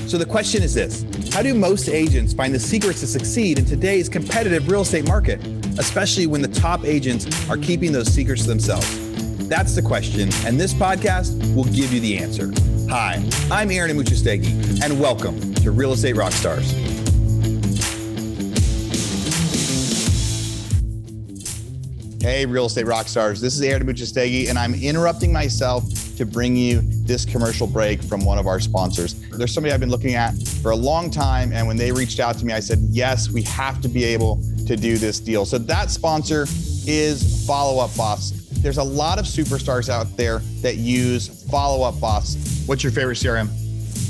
So the question is this: how do most agents find the secrets to succeed in today's competitive real estate market, especially when the top agents are keeping those secrets to themselves? That's the question, and this podcast will give you the answer. Hi, I'm Aaron Amuchastegui, and welcome to Real Estate Rockstars. Hey, Real Estate Rockstars. This is Aaron Amuchastegui, and I'm interrupting myself to bring you this commercial break from one of our sponsors. There's somebody I've been looking at for a long time, and when they reached out to me, I said, yes, we have to be able to do this deal. So that sponsor is Follow Up Boss. There's a lot of superstars out there that use Follow Up Boss. What's your favorite CRM?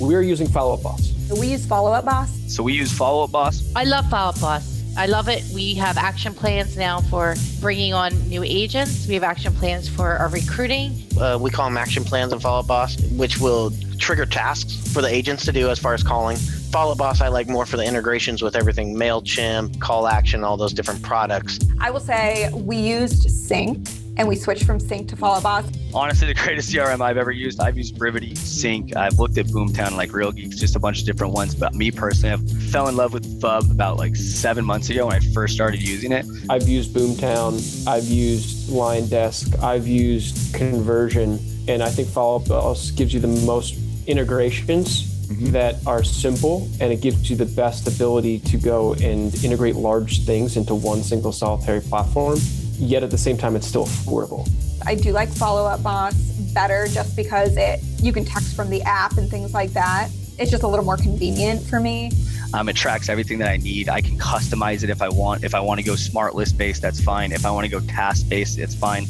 We're using Follow Up Boss. We use Follow Up Boss. So we use Follow Up Boss. I love Follow Up Boss. I love it. We have action plans now for bringing on new agents. We have action plans for our recruiting. We call them action plans in Follow Up Boss, which will trigger tasks for the agents to do as far as calling. Follow Up Boss I like more for the integrations with everything, MailChimp, Call Action, all those different products. I will say we used Sync and we switched from Sync to Follow Up Boss. Honestly, the greatest CRM I've ever used. I've used Brivity, Sync. I've looked at Boomtown, like Real Geeks, just a bunch of different ones. But me personally, I fell in love with FUB about 7 months ago when I first started using it. I've used Boomtown. I've used LineDesk. I've used Conversion. And I think Follow Up Boss gives you the most integrations that are simple, and it gives you the best ability to go and integrate large things into one single solitary platform. Yet at the same time, it's still affordable. I do like Follow Up Boss better just because you can text from the app and things like that. It's just a little more convenient for me. It tracks everything that I need. I can customize it if I want. If I want to go smart list based, that's fine. If I want to go task based, it's fine.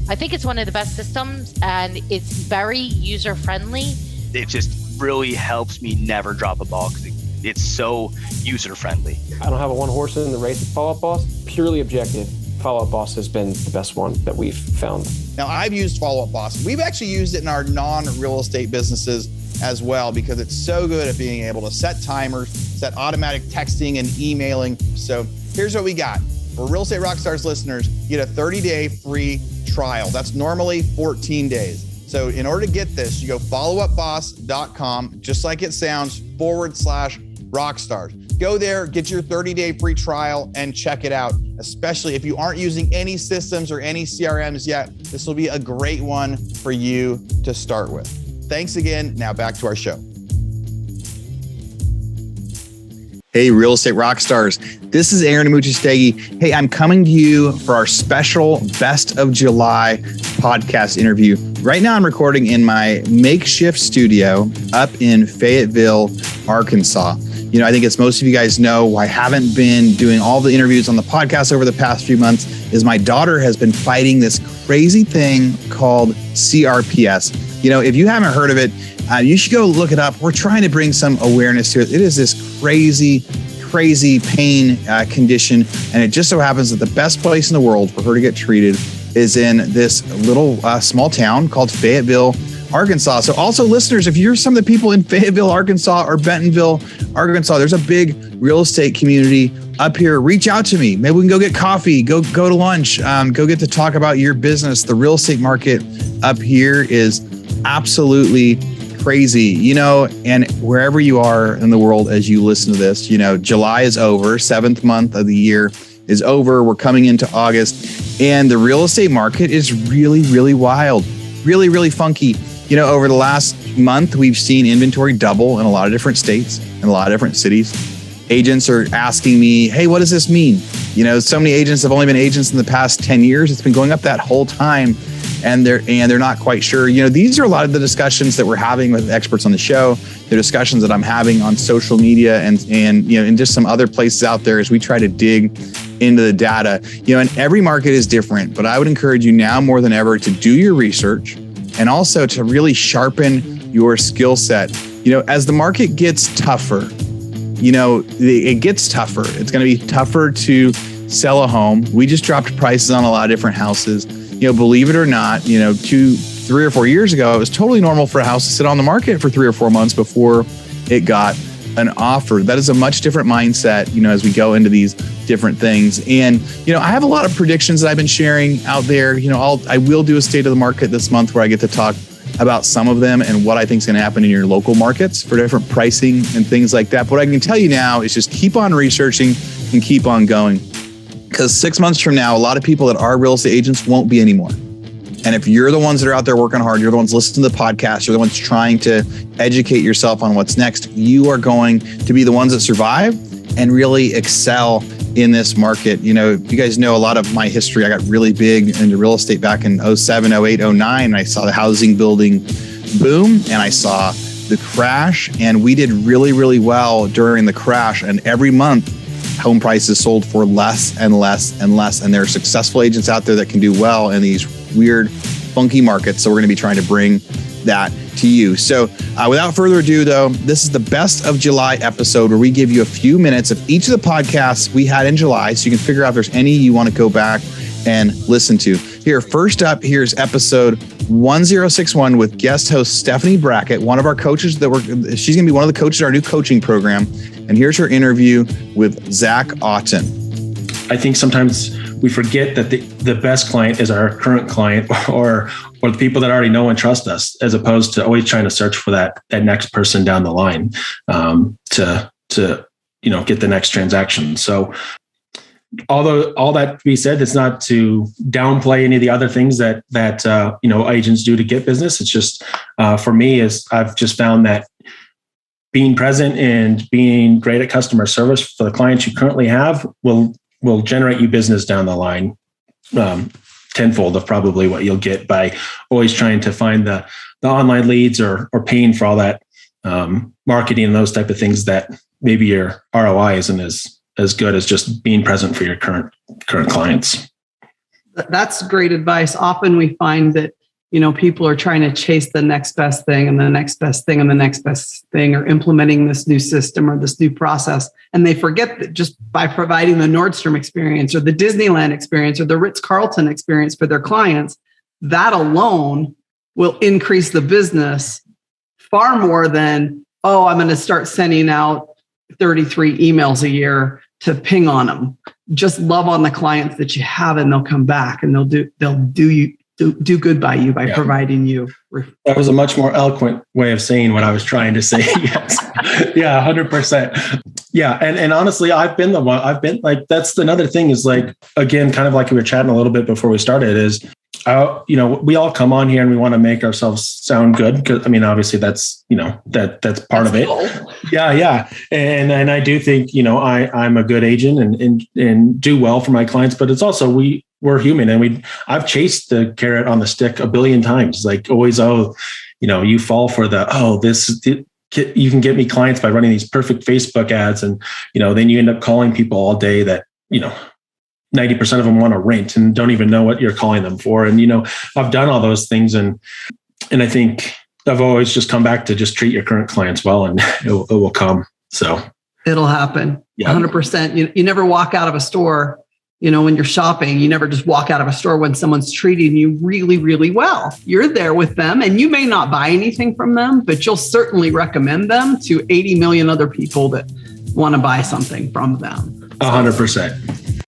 I think it's one of the best systems, and it's very user friendly. It just really helps me never drop a ball because it's so user friendly. I don't have a one horse in the race with Follow Up Boss. Purely objective, Follow Up Boss has been the best one that we've found. Now, I've used Follow Up Boss. We've actually used it in our non-real estate businesses as well because it's so good at being able to set timers, set automatic texting and emailing. So here's what we got. For Real Estate Rockstars listeners, you get a 30-day free trial. That's normally 14 days. So in order to get this, you go followupboss.com, just like it sounds, /Rockstars. Go there, get your 30-day free trial and check it out. Especially if you aren't using any systems or any CRMs yet, this will be a great one for you to start with. Thanks again. Now back to our show. Hey, Real Estate Rockstars. This is Aaron Amuchastegui. Hey, I'm coming to you for our special Best of July podcast interview. Right now, I'm recording in my makeshift studio up in Fayetteville, Arkansas. You know, I think as most of you guys know, I haven't been doing all the interviews on the podcast over the past few months, is my daughter has been fighting this crazy thing called CRPS. You know, if you haven't heard of it, you should go look it up. We're trying to bring some awareness to it. It is this crazy pain condition. And it just so happens that the best place in the world for her to get treated is in this little small town called Fayetteville, Arkansas. So also listeners, if you're some of the people in Fayetteville, Arkansas or Bentonville, Arkansas, there's a big real estate community up here. Reach out to me. Maybe we can go get coffee, go to lunch, go get to talk about your business. The real estate market up here is absolutely crazy, you know, and wherever you are in the world as you listen to this, you know, July is over, 7th month of the year is over. We're coming into August, and the real estate market is really wild, really funky. You know, over the last month, we've seen inventory double in a lot of different states and a lot of different cities. Agents are asking me, hey, what does this mean? You know, so many agents have only been agents in the past 10 years. It's been going up that whole time. And they're not quite sure. You know, these are a lot of the discussions that we're having with experts on the show, the discussions that I'm having on social media and you know, and just some other places out there as we try to dig into the data. You know, and every market is different, but I would encourage you now more than ever to do your research and also to really sharpen your skill set. You know, as the market gets tougher, you know, it gets tougher. It's going to be tougher to sell a home. We just dropped prices on a lot of different houses. You know, believe it or not, you know, 2, 3 or 4 years ago, it was totally normal for a house to sit on the market for 3 or 4 months before it got an offer. That is a much different mindset, you know, as we go into these different things. And, you know, I have a lot of predictions that I've been sharing out there. You know, I will do a state of the market this month where I get to talk about some of them and what I think is going to happen in your local markets for different pricing and things like that. But what I can tell you now is just keep on researching and keep on going. Because 6 months from now, a lot of people that are real estate agents won't be anymore. And if you're the ones that are out there working hard, you're the ones listening to the podcast, you're the ones trying to educate yourself on what's next, you are going to be the ones that survive and really excel in this market. You know, you guys know a lot of my history. I got really big into real estate back in 07, 08, 09. I saw the housing building boom and I saw the crash, and we did really, really well during the crash. And every month, home prices sold for less and less and less. And there are successful agents out there that can do well in these weird, funky markets. So we're going to be trying to bring that to you. So without further ado, though, this is the best of July episode where we give you a few minutes of each of the podcasts we had in July, so you can figure out if there's any you want to go back and listen to. Here, first up, here's episode 1061 with guest host Stephanie Brackett, one of our coaches she's going to be one of the coaches in our new coaching program. And here's her interview with Zach Otten. I think sometimes we forget that the best client is our current client or the people that already know and trust us, as opposed to always trying to search for that next person down the line to get the next transaction. So although all that to be said, it's not to downplay any of the other things that agents do to get business. It's just for me, is I've just found that being present and being great at customer service for the clients you currently have will generate you business down the line, tenfold of probably what you'll get by always trying to find the online leads or paying for all that marketing and those type of things that maybe your ROI isn't as good as just being present for your current clients. That's great advice. Often we find that, people are trying to chase the next best thing and the next best thing and the next best thing, or implementing this new system or this new process. And they forget that just by providing the Nordstrom experience or the Disneyland experience or the Ritz-Carlton experience for their clients, that alone will increase the business far more than, I'm going to start sending out 33 emails a year to ping on them. Just love on the clients that you have, and they'll come back and they'll do good by you by providing you. That was a much more eloquent way of saying what I was trying to say. Yes. Yeah, 100%. Yeah. And honestly, I've been like, that's another thing is like, again, kind of like we were chatting a little bit before we started is, we all come on here and we want to make ourselves sound good. Because obviously that's, that's part of it. Cool. Yeah. And I do think, I'm a good agent and do well for my clients, but it's also, we're human, and I've chased the carrot on the stick a billion times. Like always, you fall for you can get me clients by running these perfect Facebook ads. And, then you end up calling people all day that, 90% of them want to rent and don't even know what you're calling them for. And, I've done all those things. And I think I've always just come back to just treat your current clients well, and it will come. So it'll happen. Yeah. 100%. You never walk out of a store, when you're shopping, you never just walk out of a store when someone's treating you really, really well. You're there with them, and you may not buy anything from them, but you'll certainly recommend them to 80 million other people that want to buy something from them. 100%.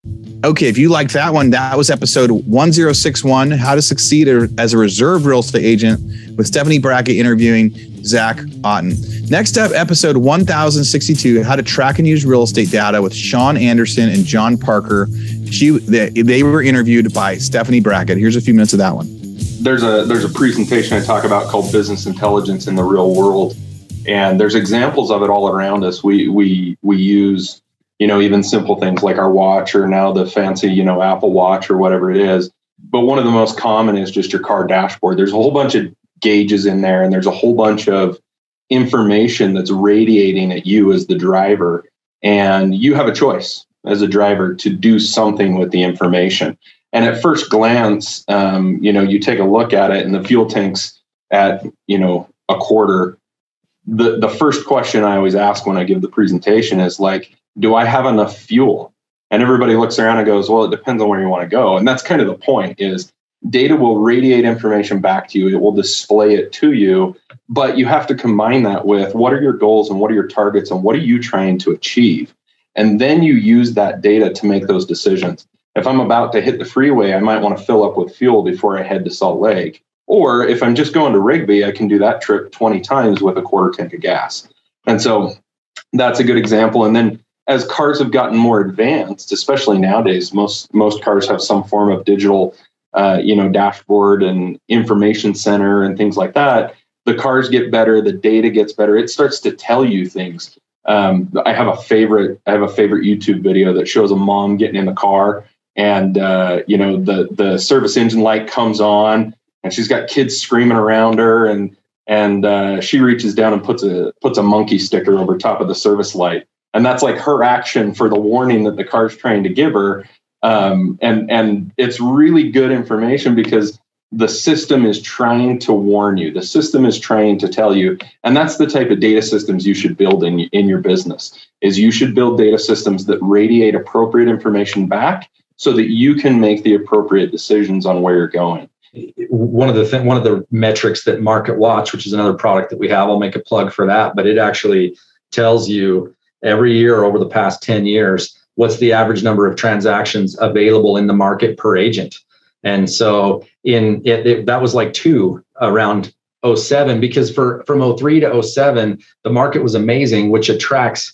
Okay, if you liked that one, that was episode 1061, How to Succeed as a Reserve Real Estate Agent, with Stephanie Brackett interviewing Zach Otten. Next up, episode 1062, How to Track and Use Real Estate Data, with Sean Anderson and John Parker. They were interviewed by Stephanie Brackett. Here's a few minutes of that one. There's a presentation I talk about called Business Intelligence in the Real World, and there's examples of it all around us. We use even simple things like our watch, or now the fancy, Apple Watch or whatever it is. But one of the most common is just your car dashboard. There's a whole bunch of gauges in there, and there's a whole bunch of information that's radiating at you as the driver. And you have a choice as a driver to do something with the information. And at first glance, you take a look at it, and the fuel tank's at, a quarter. The first question I always ask when I give the presentation is like, do I have enough fuel? And everybody looks around and goes, well, it depends on where you want to go. And that's kind of the point, is data will radiate information back to you. It will display it to you, but you have to combine that with what are your goals and what are your targets and what are you trying to achieve? And then you use that data to make those decisions. If I'm about to hit the freeway, I might want to fill up with fuel before I head to Salt Lake. Or if I'm just going to Rigby, I can do that trip 20 times with a quarter tank of gas. And so that's a good example. And then as cars have gotten more advanced, especially nowadays, most cars have some form of digital, dashboard and information center and things like that. The cars get better, the data gets better. It starts to tell you things. I have a favorite YouTube video that shows a mom getting in the car, and the service engine light comes on, and she's got kids screaming around her, and she reaches down and puts a monkey sticker over top of the service light, and that's like her action for the warning that the car's trying to give her. And it's really good information because the system is trying to warn you. The system is trying to tell you, and that's the type of data systems you should build in your business. Is you should build data systems that radiate appropriate information back so that you can make the appropriate decisions on where you're going. One of the metrics that Market Watch, which is another product that we have, I'll make a plug for that, but it actually tells you every year over the past 10 years, what's the average number of transactions available in the market per agent. And so that was like 2 around 07, because from 03 to 07, the market was amazing, which attracts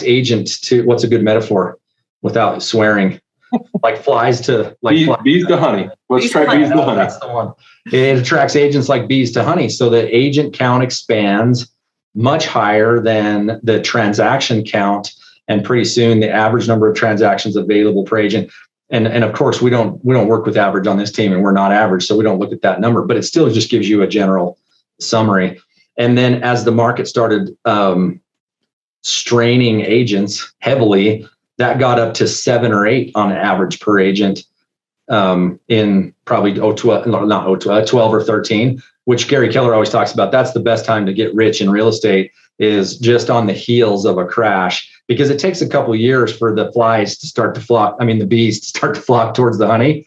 agents to, what's a good metaphor without swearing? Like flies to bees to honey. Let's try bees to honey. That's the one. It attracts agents like bees to honey. So the agent count expands much higher than the transaction count. And pretty soon the average number of transactions available per agent. And of course we don't work with average on this team, and we're not average. So we don't look at that number, but it still just gives you a general summary. And then as the market started straining agents heavily, that got up to 7 or 8 on average per agent in probably 12 or 13, which Gary Keller always talks about. That's the best time to get rich in real estate, is just on the heels of a crash, because it takes a couple of years for the bees to start to flock towards the honey.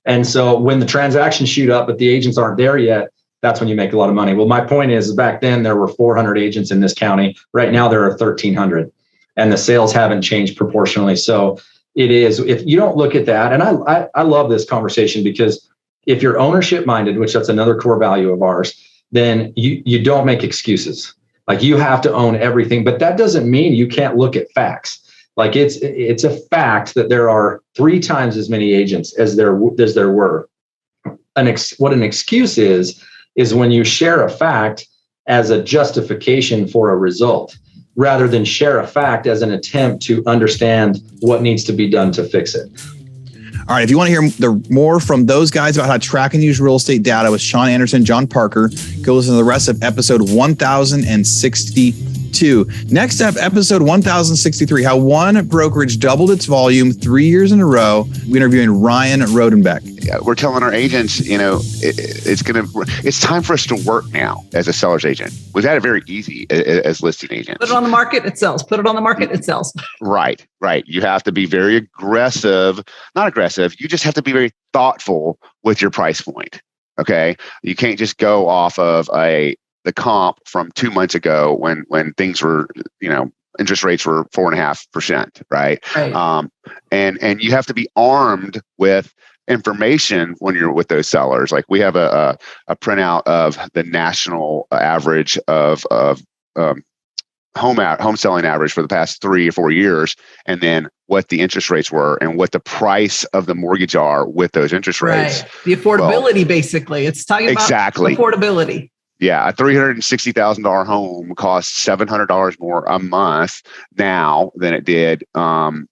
And so when the transactions shoot up, but the agents aren't there yet, that's when you make a lot of money. Well, my point is back then there were 400 agents in this county. Right now there are 1,300. And the sales haven't changed proportionally. So it is, if you don't look at that, and I love this conversation, because if you're ownership minded, which that's another core value of ours, then you don't make excuses. Like, you have to own everything, but that doesn't mean you can't look at facts. Like, it's a fact that there are 3 times as many agents as there were. What an excuse is when you share a fact as a justification for a result, rather than share a fact as an attempt to understand what needs to be done to fix it. All right, if you want to hear more from those guys about how to track and use real estate data with Sean Anderson, John Parker, go listen to the rest of episode 1062. Next up, episode 1063, how one brokerage doubled its volume 3 years in a row. We're interviewing Ryan Rodenbeck. We're telling our agents, it's time for us to work now as a seller's agent. We've had it very easy as listing agents. Put it on the market, it sells. Put it on the market, it sells. Right. You have to be very not aggressive. You just have to be very thoughtful with your price point. Okay. You can't just go off of the comp from 2 months ago when things were, interest rates were 4.5%. Right. And you have to be armed with information when you're with those sellers. Like, we have a printout of the national average of home selling average for the past 3 or 4 years, and then what the interest rates were and what the price of the mortgage are with those interest rates. Right. The affordability, basically. It's talking about affordability. Yeah, a $360,000 home costs $700 more a month now than it did in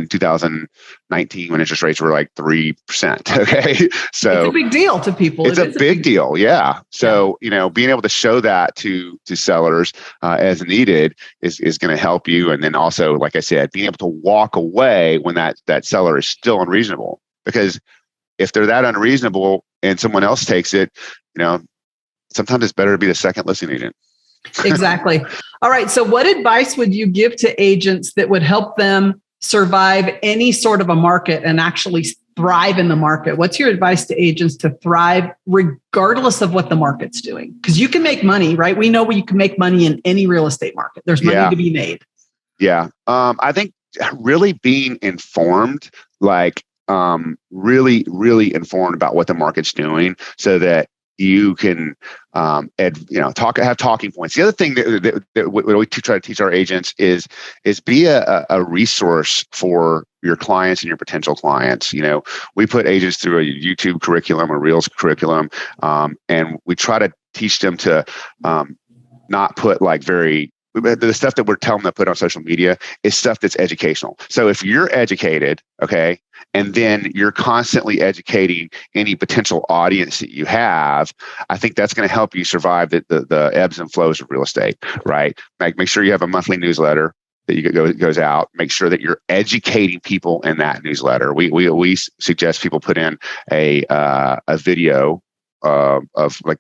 2019 when interest rates were like 3%. Okay. So it's a big deal to people. It's a big deal. Yeah. So, being able to show that to sellers as needed is going to help you. And then also, like I said, being able to walk away when that seller is still unreasonable, because if they're that unreasonable and someone else takes it, sometimes it's better to be the second listing agent. Exactly. All right. So what advice would you give to agents that would help them survive any sort of a market and actually thrive in the market? What's your advice to agents to thrive regardless of what the market's doing? Because you can make money, right? We know you can make money in any real estate market. There's money to be made. Yeah. I think really being informed, like, really, really informed about what the market's doing, so that you can have talking points. The other thing that we try to teach our agents is be a resource for your clients and your potential clients. We put agents through a YouTube curriculum, a Reels curriculum, and we try to teach them to not put the stuff that we're telling them to put on social media is stuff that's educational. So if you're educated, okay, and then you're constantly educating any potential audience that you have, I think that's going to help you survive the ebbs and flows of real estate, right? Make sure you have a monthly newsletter that goes out. Make sure that you're educating people in that newsletter. We suggest people put in a video of like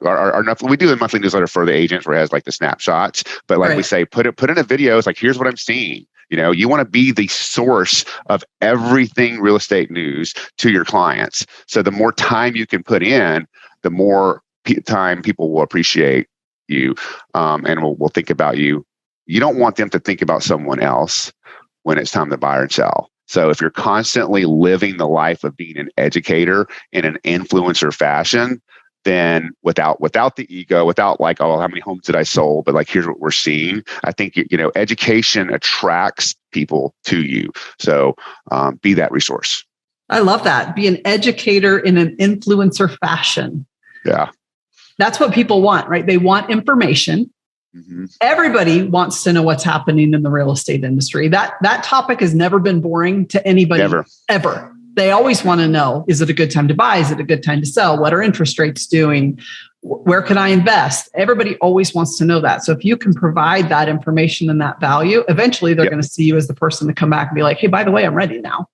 we do a monthly newsletter for the agents where it has like the snapshots, but like we say, put in a video. It's like, here's what I'm seeing. You want to be the source of everything real estate news to your clients. So the more time you can put in, the more time people will appreciate you, and will think about you. You don't want them to think about someone else when it's time to buy or sell. So if you're constantly living the life of being an educator in an influencer fashion, then without the ego, without like, oh, how many homes did I sold, but like, here's what we're seeing. I think, education attracts people to you. So be that resource. I love that. Be an educator in an influencer fashion. Yeah. That's what people want, right? They want information. Mm-hmm. Everybody wants to know what's happening in the real estate industry. That topic has never been boring to anybody ever. They always want to know, is it a good time to buy? Is it a good time to sell? What are interest rates doing? Where can I invest? Everybody always wants to know that. So if you can provide that information and that value, eventually they're going to see you as the person to come back and be like, hey, by the way, I'm ready now.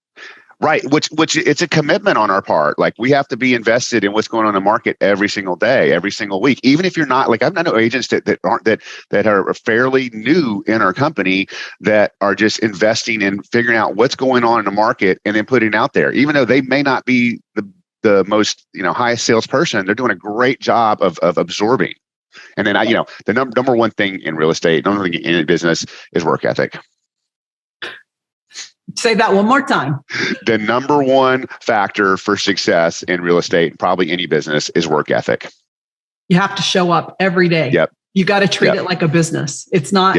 Right. Which it's a commitment on our part. Like, we have to be invested in what's going on in the market every single day, every single week. Even if you're not, like, I know agents that are fairly new in our company that are just investing in figuring out what's going on in the market and then putting it out there. Even though they may not be the most, highest salesperson, they're doing a great job of absorbing. And then the number one thing in real estate, number one thing in business is work ethic. Say that one more time. The number one factor for success in real estate, probably any business, is work ethic. You have to show up every day. Yep. You got to treat it like a business. It's not,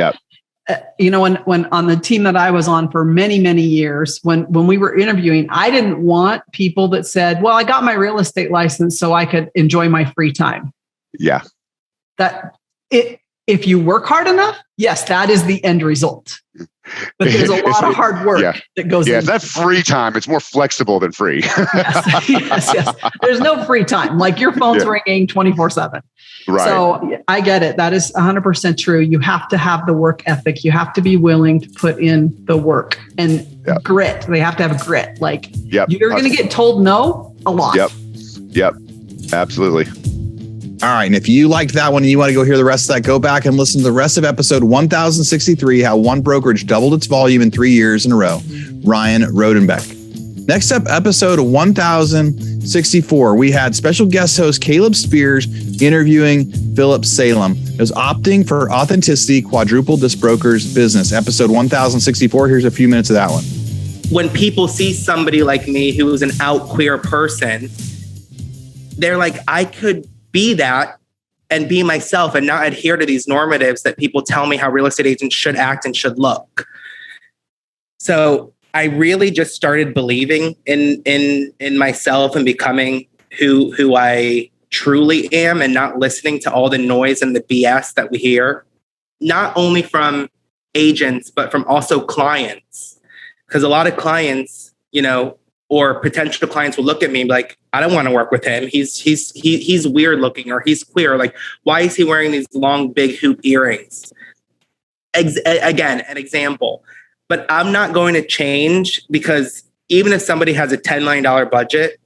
when on the team that I was on for many, many years, when we were interviewing, I didn't want people that said, well, I got my real estate license so I could enjoy my free time. Yeah. If you work hard enough, yes, that is the end result. But there's a lot of hard work that goes into it. Yeah, it's not free time. It's more flexible than free. Yes. There's no free time. Like, your phone's ringing 24/7. Right. So I get it. That is 100% true. You have to have the work ethic. You have to be willing to put in the work and grit. They have to have grit. Like, you're going to get told no a lot. Yep. Absolutely. All right. And if you liked that one and you want to go hear the rest of that, go back and listen to the rest of episode 1063, How One Brokerage Doubled Its Volume in 3 years in a Row. Ryan Rodenbeck. Next up, episode 1064, we had special guest host Caleb Spears interviewing Philip Salem. It was Opting for Authenticity, Quadruple Disc Brokers Business. Episode 1064. Here's a few minutes of that one. When people see somebody like me who is an out queer person, they're like, I could be that and be myself and not adhere to these normatives that people tell me how real estate agents should act and should look. So I really just started believing in myself and becoming who I truly am, and not listening to all the noise and the BS that we hear, not only from agents, but from also clients. Because a lot of clients, or potential clients will look at me and be like, I don't want to work with him. He's weird looking, or he's queer. Like, why is he wearing these long, big hoop earrings? Again, an example. But I'm not going to change, because even if somebody has a $10 million budget,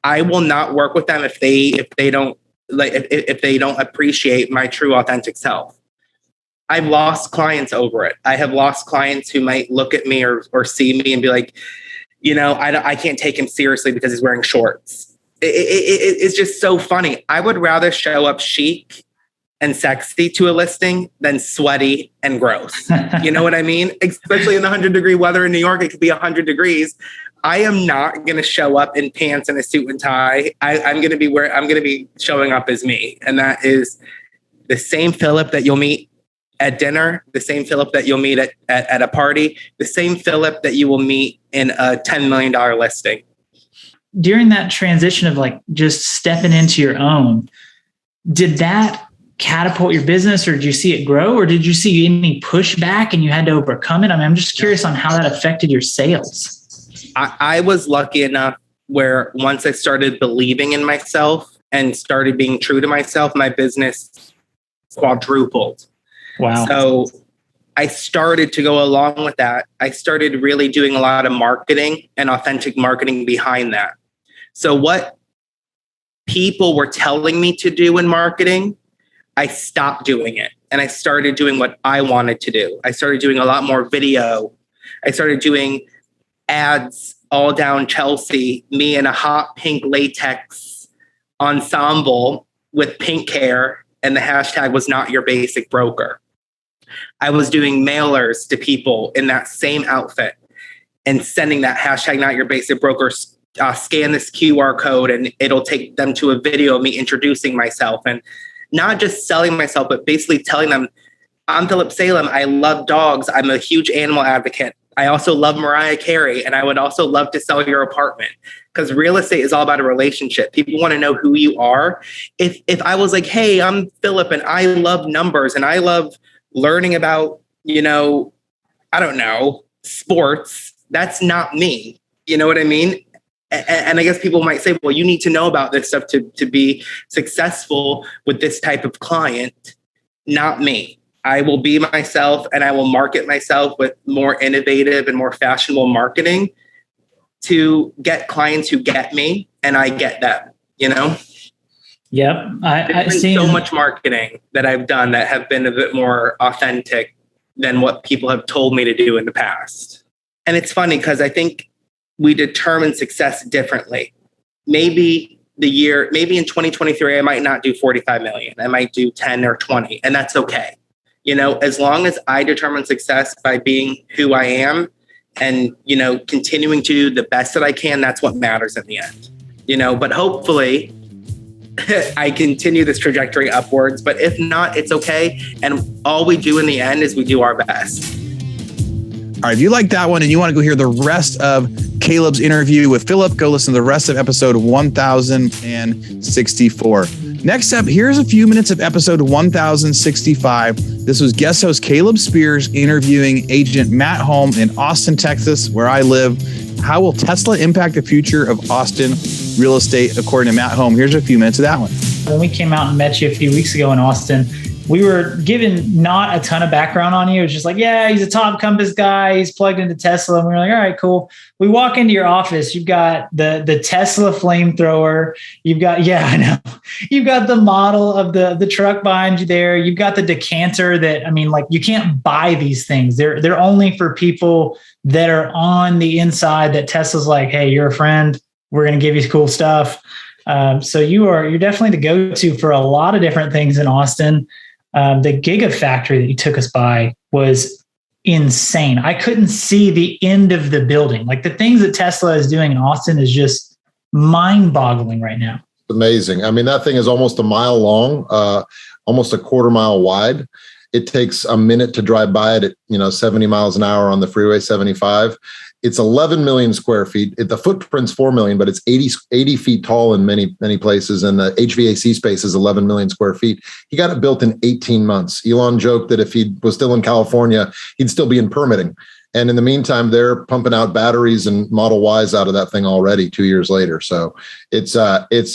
I will not work with them if they don't appreciate my true authentic self. I've lost clients over it. I have lost clients who might look at me or see me and be like, I can't take him seriously because he's wearing shorts. It's just so funny. I would rather show up chic and sexy to a listing than sweaty and gross. You know what I mean? Especially in the 100-degree weather in New York, it could be 100 degrees. I am not going to show up in pants and a suit and tie. I'm going to be showing up as me. And that is the same Philip that you'll meet at dinner, the same Philip that you'll meet at a party, the same Philip that you will meet in a $10 million listing. During that transition of like just stepping into your own, did that catapult your business, or did you see it grow, or did you see any pushback and you had to overcome it? I mean, I'm just curious on how that affected your sales. I was lucky enough where once I started believing in myself and started being true to myself, my business quadrupled. Wow. So I started to go along with that. I started really doing a lot of marketing and authentic marketing behind that. So what people were telling me to do in marketing, I stopped doing it. And I started doing what I wanted to do. I started doing a lot more video. I started doing ads all down Chelsea, me in a hot pink latex ensemble with pink hair. And the hashtag was not your basic broker. I was doing mailers to people in that same outfit and sending that hashtag not your basic broker, scan this QR code and it'll take them to a video of me introducing myself and not just selling myself, but basically telling them, I'm Philip Salem. I love dogs. I'm a huge animal advocate. I also love Mariah Carey, and I would also love to sell your apartment, because real estate is all about a relationship. People want to know who you are. If I was like, hey, I'm Philip and I love numbers and I love learning about, I don't know, sports, that's not me. You know what I mean? And I guess people might say, well, you need to know about this stuff to be successful with this type of client. Not me. I will be myself and I will market myself with more innovative and more fashionable marketing to get clients who get me and I get them, Yep. I've seen so much marketing that I've done that have been a bit more authentic than what people have told me to do in the past. And it's funny because I think we determine success differently. Maybe in 2023, I might not do 45 million. I might do 10 or 20, and that's okay. As long as I determine success by being who I am and, continuing to do the best that I can, that's what matters in the end, but hopefully I continue this trajectory upwards, but if not, it's okay. And all we do in the end is we do our best. All right, if you like that one and you want to go hear the rest of Caleb's interview with Philip, go listen to the rest of episode 1064. Next up, here's a few minutes of episode 1065. This was guest host Caleb Spears interviewing agent Matt Holm in Austin, Texas, where I live. How will Tesla impact the future of Austin real estate, according to Matt Holm? Here's a few minutes of that one. When we came out and met you a few weeks ago in Austin, we were given not a ton of background on you. It was just like, yeah, he's a top Compass guy. He's plugged into Tesla. And we were like, all right, cool. We walk into your office. You've got the Tesla flamethrower. You've got, I know. You've got the model of the truck behind you there. You've got the decanter that, you can't buy these things. They're only for people that are on the inside that Tesla's like, hey, you're a friend. We're going to give you cool stuff. So you're definitely the go-to for a lot of different things in Austin. The Gigafactory that you took us by was insane. I couldn't see the end of the building. Like the things that Tesla is doing in Austin is just mind-boggling right now. Amazing. That thing is almost a mile long, almost a quarter mile wide. It takes a minute to drive by it at 70 miles an hour on the freeway 75. It's 11 million square feet. The footprint's 4 million, but it's 80 feet tall in many places. And the HVAC space is 11 million square feet. He got it built in 18 months. Elon joked that if he was still in California, he'd still be in permitting. And in the meantime, they're pumping out batteries and Model Ys out of that thing already 2 years later. So it's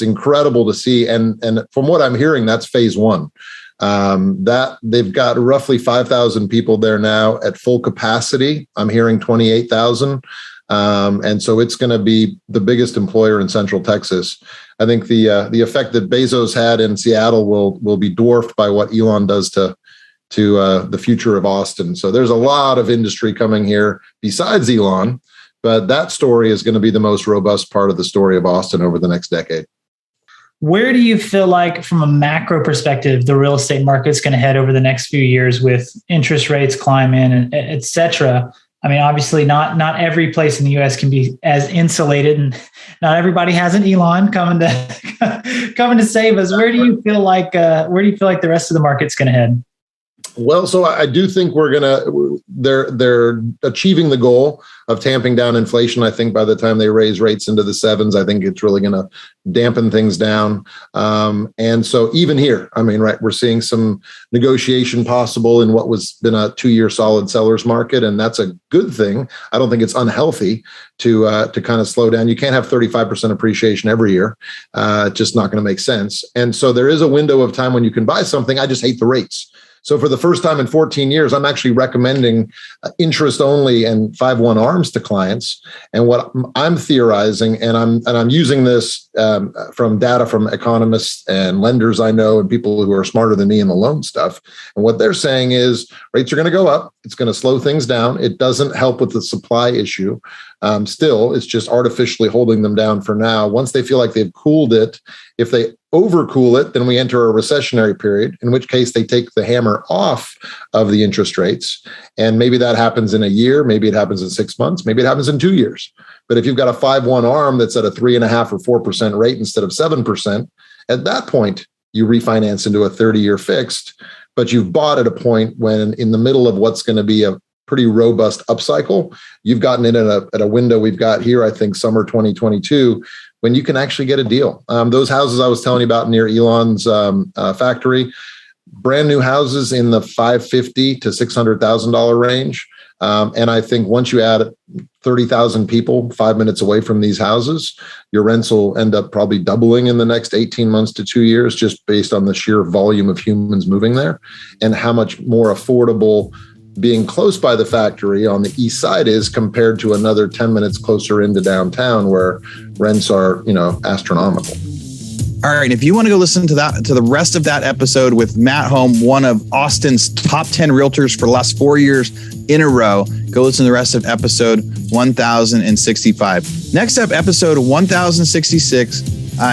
incredible to see. And from what I'm hearing, that's phase one. That they've got roughly 5,000 people there now at full capacity. I'm hearing 28,000. And so it's going to be the biggest employer in Central Texas. I think the effect that Bezos had in Seattle will be dwarfed by what Elon does to the future of Austin. So there's a lot of industry coming here besides Elon, but that story is going to be the most robust part of the story of Austin over the next decade. Where do you feel like, from a macro perspective, the real estate market's going to head over the next few years with interest rates climbing and et cetera? I mean, obviously not every place in the US can be as insulated, and not everybody has an Elon coming to save us. Where do you feel like the rest of the market's going to head? Well, so I do think they're achieving the goal of tamping down inflation. I think by the time they raise rates into the 7s, I think it's really going to dampen things down. And so even here, I mean, right, we're seeing some negotiation possible in what was been a 2-year solid sellers market. And that's a good thing. I don't think it's unhealthy to kind of slow down. You can't have 35% appreciation every year. Just not going to make sense. And so there is a window of time when you can buy something. I just hate the rates. So for the first time in 14 years, I'm actually recommending interest only and 5/1 ARMs to clients. And what I'm theorizing, and I'm using this from data from economists and lenders I know and people who are smarter than me in the loan stuff. And what they're saying is rates are going to go up. It's going to slow things down. It doesn't help with the supply issue. Still, it's just artificially holding them down for now. Once they feel like they've cooled it, if they overcool it, then we enter a recessionary period, in which case they take the hammer off of the interest rates. And maybe that happens in a year, maybe it happens in 6 months, maybe it happens in 2 years. But if you've got a 5/1 ARM that's at a 3.5% or 4% rate instead of 7%, at that point, you refinance into a 30-year fixed, but you've bought at a point when in the middle of what's going to be a pretty robust upcycle, you've gotten in at a window we've got here, I think summer 2022, when you can actually get a deal. Those houses I was telling you about near Elon's factory, brand new houses in the $550,000 to $600,000 range. And I think once you add 30,000 people 5 minutes away from these houses, your rents will end up probably doubling in the next 18 months to 2 years, just based on the sheer volume of humans moving there and how much more affordable being close by the factory on the east side is compared to another 10 minutes closer into downtown where rents are, astronomical. All right. If you want to go listen to the rest of that episode with Matt Home, one of Austin's top 10 realtors for the last 4 years in a row, go listen to the rest of episode 1065. Next up, episode 1066,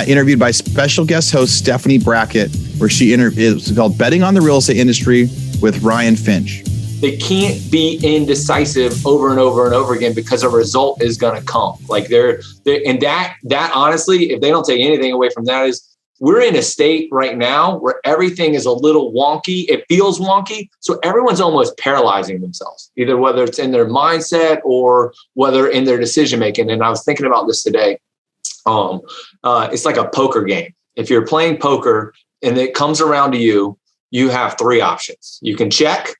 interviewed by special guest host Stephanie Brackett, where it's called Betting on the Real Estate Industry with Ryan Finch. They can't be indecisive over and over and over again because a result is going to come. Like and that honestly, if they don't take anything away from that, is we're in a state right now where everything is a little wonky. It feels wonky. So everyone's almost paralyzing themselves, either whether it's in their mindset or whether in their decision making. And I was thinking about this today. It's like a poker game. If you're playing poker and it comes around to you, you have 3 options. You can check,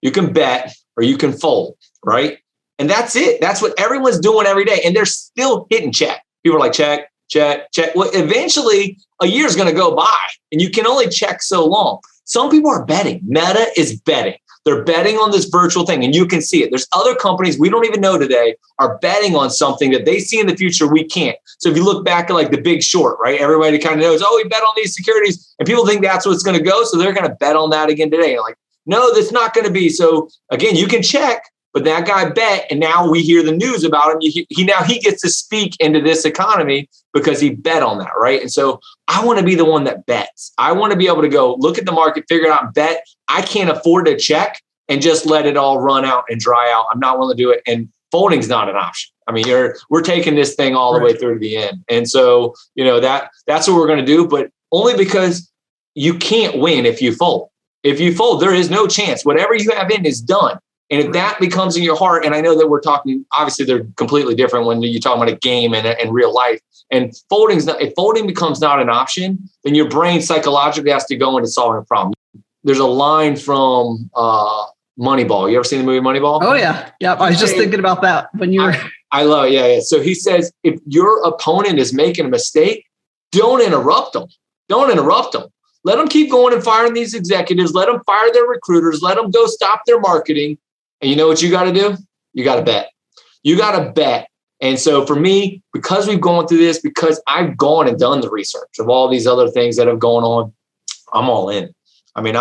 you can bet, or you can fold, right? And that's it. That's what everyone's doing every day. And they're still hitting check. People are like, check, check, check. Well, eventually a year is going to go by and you can only check so long. Some people are betting. Meta is betting. They're betting on this virtual thing and you can see it. There's other companies we don't even know today are betting on something that they see in the future we can't. So if you look back at like The Big Short, right? Everybody kind of knows, we bet on these securities and people think that's what's going to go. So they're going to bet on that again today. And like, no, that's not going to be. So again, you can check, but that guy bet, and now we hear the news about him. He gets to speak into this economy because he bet on that, right? And so I want to be the one that bets. I want to be able to go look at the market, figure it out, and bet. I can't afford to check and just let it all run out and dry out. I'm not willing to do it. And folding's not an option. I mean, we're taking this thing all the way through to the end. And so, that's what we're going to do, but only because you can't win if you fold. If you fold, there is no chance. Whatever you have in is done. And if that becomes in your heart, and I know that we're talking, obviously they're completely different when you're talking about a game and real life. And if folding becomes not an option, then your brain psychologically has to go into solving a problem. There's a line from Moneyball. You ever seen the movie Moneyball? Oh, yeah. Yep. I was just thinking about that when you were. I love it. Yeah. So he says, if your opponent is making a mistake, don't interrupt them. Don't interrupt them. Let them keep going and firing these executives. Let them fire their recruiters. Let them go stop their marketing. And you know what you got to do? You got to bet. You got to bet. And so for me, because we've gone through this, because I've gone and done the research of all these other things that have gone on, I'm all in. I mean,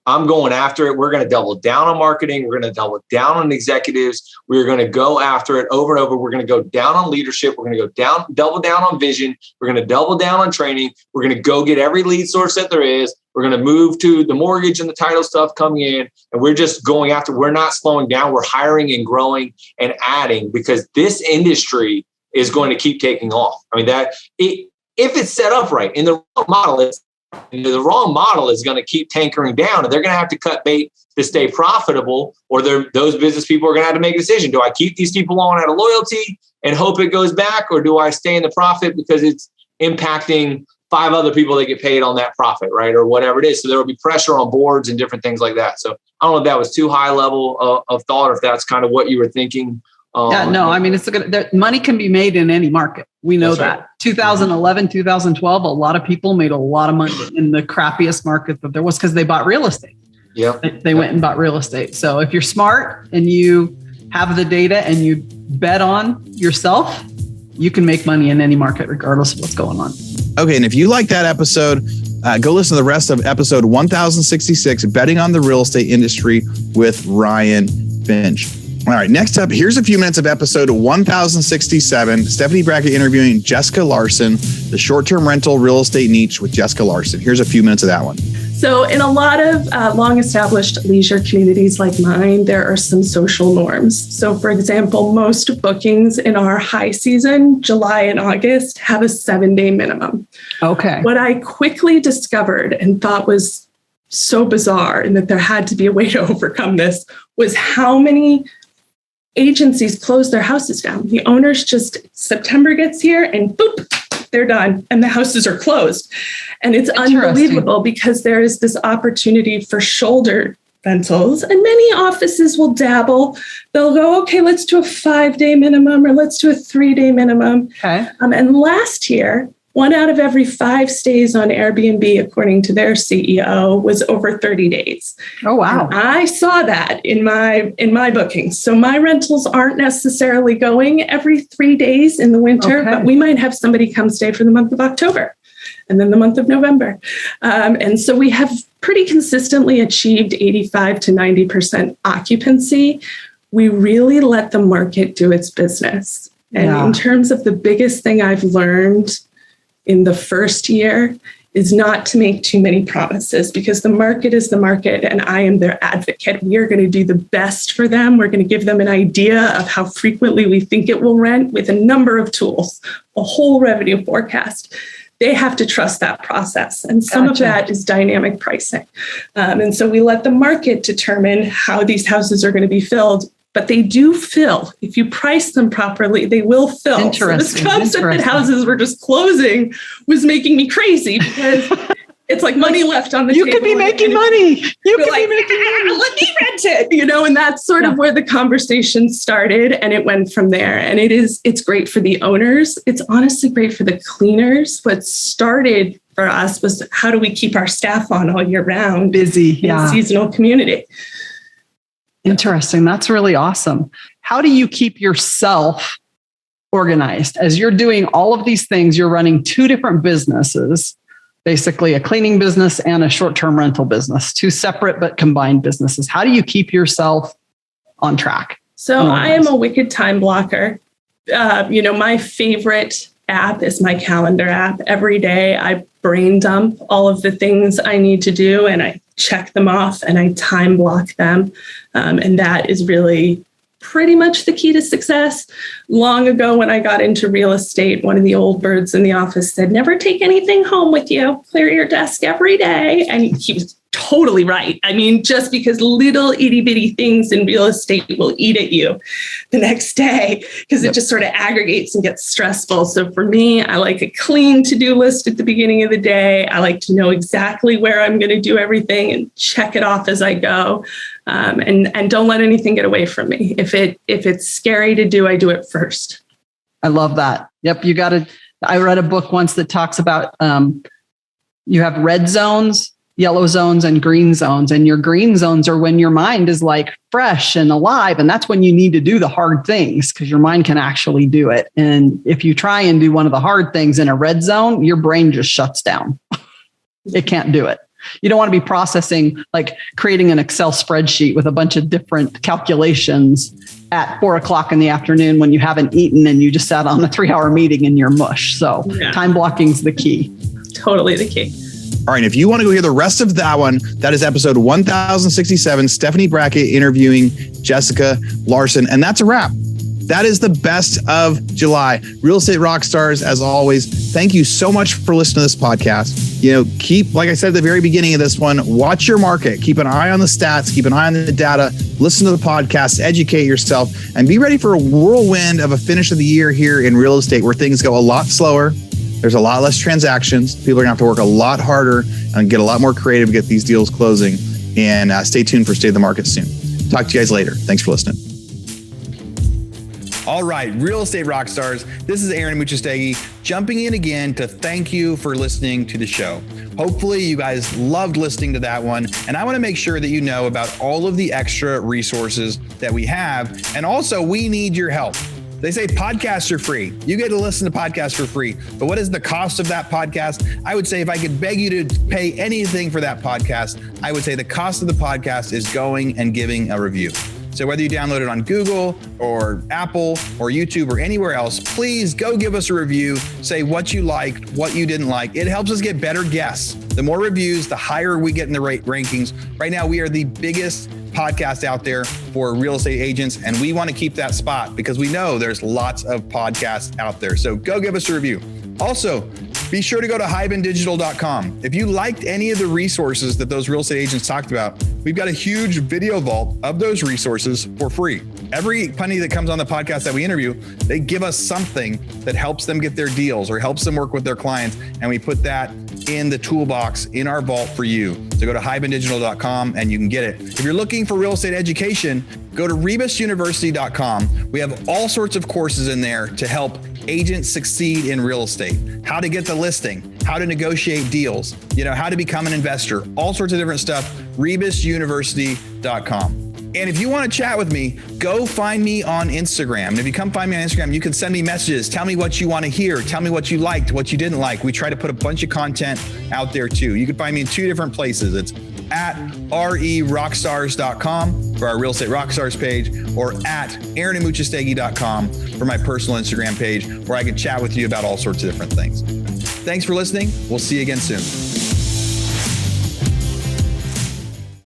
I'm going after it. We're going to double down on marketing. We're going to double down on executives. We're going to go after it over and over. We're going to go down on leadership. We're going to go double down on vision. We're going to double down on training. We're going to go get every lead source that there is. We're going to move to the mortgage and the title stuff coming in. And we're just going after, we're not slowing down. We're hiring and growing and adding, because this industry is going to keep taking off. I mean, if it's set up right in the wrong model, the wrong model is going to keep tankering down, and they're going to have to cut bait to stay profitable, or those business people are going to have to make a decision. Do I keep these people on out of loyalty and hope it goes back, or do I stay in the profit because it's impacting 5 other people that get paid on that profit, right? Or whatever it is. So there will be pressure on boards and different things like that. So I don't know if that was too high level of thought, or if that's kind of what you were thinking. Yeah, no, I mean, money can be made in any market. We know that. Right. 2011, 2012, a lot of people made a lot of money in the crappiest market that there was, because they bought real estate. Yeah, they went and bought real estate. So if you're smart and you have the data and you bet on yourself, you can make money in any market, regardless of what's going on. Okay, and if you like that episode, go listen to the rest of episode 1066, Betting on the Real Estate Industry with Ryan Finch. All right, next up, here's a few minutes of episode 1067. Stephanie Brackett interviewing Jessica Larson, the short-term rental real estate niche with Jessica Larson. Here's a few minutes of that one. So in a lot of long-established leisure communities like mine, there are some social norms. So for example, most bookings in our high season, July and August, have a 7-day minimum. Okay. What I quickly discovered and thought was so bizarre, and that there had to be a way to overcome this, was how many agencies close their houses down. The owners just, September gets here and boop, they're done, and the houses are closed. And it's unbelievable, because there is this opportunity for shoulder rentals, and many offices will dabble. They'll go, okay, let's do a 5-day minimum, or let's do a 3-day minimum. Okay. And last year, 1 out of every 5 stays on Airbnb, according to their CEO, was over 30 days. Oh, wow. And I saw that in my bookings. So my rentals aren't necessarily going every 3 days in the winter, but we might have somebody come stay for the month of October and then the month of November. And so we have pretty consistently achieved 85 to 90% occupancy. We really let the market do its business. And in terms of the biggest thing I've learned in the first year is not to make too many promises, because the market is the market and I am their advocate. We are going to do the best for them. We're going to give them an idea of how frequently we think it will rent with a number of tools, a whole revenue forecast. They have to trust that process. And some of that is dynamic pricing. And so we let the market determine how these houses are going to be filled. But they do fill. If you price them properly, they will fill. Interesting. So this concept that houses were just closing was making me crazy, because it's like money left on the table. You could be making money. You could be making money. Let me rent it, and that's sort of where the conversation started, and it went from there. And it's great for the owners. It's honestly great for the cleaners. What started for us was, how do we keep our staff on all year round? Busy, in a seasonal community. Interesting. That's really awesome. How do you keep yourself organized? As you're doing all of these things, you're running 2 different businesses, basically a cleaning business and a short-term rental business, 2 separate but combined businesses. How do you keep yourself on track? So I am a wicked time blocker. My favorite app is my calendar app. Every day I brain dump all of the things I need to do, and I check them off and I time block them. And that is really pretty much the key to success. Long ago, when I got into real estate, one of the old birds in the office said, never take anything home with you. Clear your desk every day. And he was totally right. I mean, just because little itty bitty things in real estate will eat at you the next day, because it just sort of aggregates and gets stressful. So for me, I like a clean to-do list at the beginning of the day. I like to know exactly where I'm going to do everything and check it off as I go. And don't let anything get away from me. If it's scary to do, I do it first. I love that. Yep. I read a book once that talks about, you have red zones, yellow zones, and green zones. And your green zones are when your mind is like fresh and alive. And that's when you need to do the hard things, because your mind can actually do it. And if you try and do one of the hard things in a red zone, your brain just shuts down. It can't do it. You don't want to be processing, like creating an Excel spreadsheet with a bunch of different calculations at 4:00 in the afternoon when you haven't eaten and you just sat on a 3-hour meeting and you're mush. So time blocking is the key. Totally the key. All right. If you want to go hear the rest of that one, that is episode 1067, Stephanie Brackett interviewing Jessica Larson. And that's a wrap. That is the best of July. Real estate rock stars, as always, thank you so much for listening to this podcast. You know, keep, like I said at the very beginning of this one, watch your market. Keep an eye on the stats, keep an eye on the data, listen to the podcast, educate yourself, and be ready for a whirlwind of a finish of the year here in real estate where things go a lot slower. There's a lot less transactions. People are going to have to work a lot harder and get a lot more creative to get these deals closing. And stay tuned for State of the Market soon. Talk to you guys later. Thanks for listening. All right, real estate rock stars. This is Aaron Amuchastegui jumping in again to thank you for listening to the show. Hopefully you guys loved listening to that one. And I want to make sure that you know about all of the extra resources that we have. And also, we need your help. They say podcasts are free. You get to listen to podcasts for free. But what is the cost of that podcast? I would say if I could beg you to pay anything for that podcast, I would say the cost of the podcast is going and giving a review. So whether you download it on Google or Apple or YouTube or anywhere else, please go give us a review. Say what you liked, what you didn't like. It helps us get better guests. The more reviews, the higher we get in the rankings. Right now, we are the biggest podcast out there for real estate agents, and we want to keep that spot because we know there's lots of podcasts out there. So go give us a review. Also, be sure to go to hibandigital.com. If you liked any of the resources that those real estate agents talked about, we've got a huge video vault of those resources for free. Every penny that comes on the podcast that we interview, they give us something that helps them get their deals or helps them work with their clients. And we put that in the toolbox in our vault for you. So go to hibandigital.com and you can get it. If you're looking for real estate education, go to rebusuniversity.com. We have all sorts of courses in there to help agents succeed in real estate. How to get the listing, how to negotiate deals, how to become an investor, all sorts of different stuff, rebusuniversity.com. And if you want to chat with me, go find me on Instagram. And if you come find me on Instagram, you can send me messages. Tell me what you want to hear. Tell me what you liked, what you didn't like. We try to put a bunch of content out there too. You can find me in 2 different places. It's at rerockstars.com for our Real Estate Rockstars page, or at aaronamuchastegui.com for my personal Instagram page, where I can chat with you about all sorts of different things. Thanks for listening. We'll see you again soon.